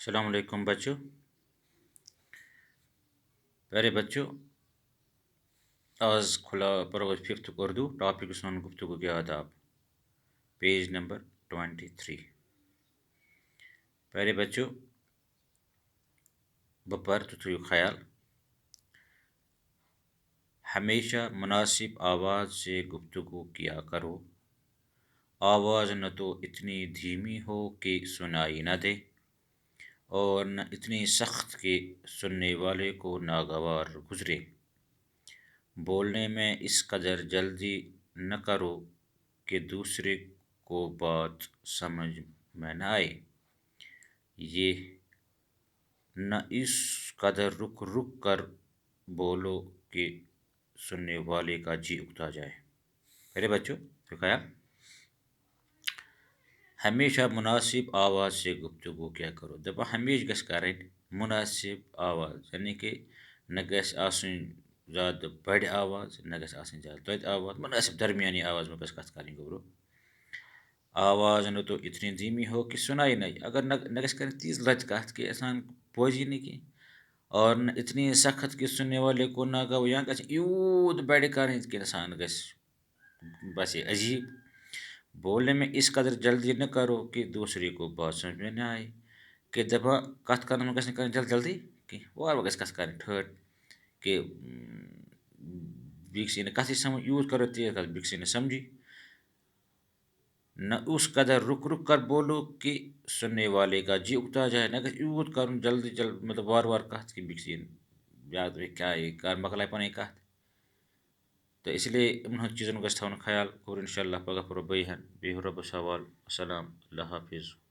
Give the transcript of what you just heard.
السلام علیکم بچوں. پیارے بچوں، آج کھلا پروز ففتھ اردو ٹاپک سون گفتگو کے آداب پیج نمبر 23. پیارے بچوں، بپر تو تھیو خیال ہمیشہ مناسب آواز سے گفتگو کیا کرو. آواز نہ تو اتنی دھیمی ہو کہ سنائی نہ دے اور نہ اتنی سخت کہ سننے والے کو ناگوار گزرے. بولنے میں اس قدر جلدی نہ کرو کہ دوسرے کو بات سمجھ میں نہ آئے. یہ نہ اس قدر رک رک کر بولو کہ سننے والے کا جی اکتا جائے. میرے بچوں خیال ہمیشہ مناسب آواز سے گفتگو کیا کرو. دپا ہمیشہ گژھِ کرٕنۍ مناسب آواز، یعنی کہ نہ گژھِ آسٕنۍ زیادٕ بڑِ آواز نہ گژھِ آسٕنۍ زیادٕ توتہِ آواز، مناسب درمیانی آواز میں گژھِ کتھ کرٕنۍ گوٚبرو. آواز نہ تو اتنی دھیمی ہو کہ سنائی نہ، اگر نہ گژھِ کرٕنۍ تیٖژ لچہِ کتھ کہ انسان بوزی نہٕ کینٛہہ، اور نہ اتنی سخت کہ سننے والے کو ناگوار، یا گژھِ یوٗت بڑِ کرٕنۍ کہ انسان گژھِ باسے عجیب. بولنے میں اس قدر جلدی نہ کرو کہ دوسرے کو بات سمجھ میں نہ آئے. کہ دپا کتھ کرنس منٛز گژھِ نہٕ کرٕنۍ جلدی کینٛہہ، وارٕ وارٕ گژھِ کتھ کرٕنۍ ٹھٲٹ کہ بیٚکِس یی نہٕ کتھٕے سمجھ. یوٗت کرو تیز کتھ بیٚکِس یی نہٕ سمجھی. نہ اس قدر رک رک کر بولو کہ سننے والے کا جی اکتا جائے. نہ گژھِ یوٗت کرُن جلدی مطلب وارٕ وارٕ کتھ کہ بیٚکِس یی نہٕ بیٛاکھ دپہِ کیٛاہ یہِ کر مۄکلاے پنٕنۍ کتھ. تہٕ اسی لیے یِمن ہُنٛد چیٖزن گژھِ تھاوُن خیال. اور انشاء اللہ پگاہ کرو بیٚیہِ ہن. بِہِو رۄبس حوال. السلام، اللہ حافظ.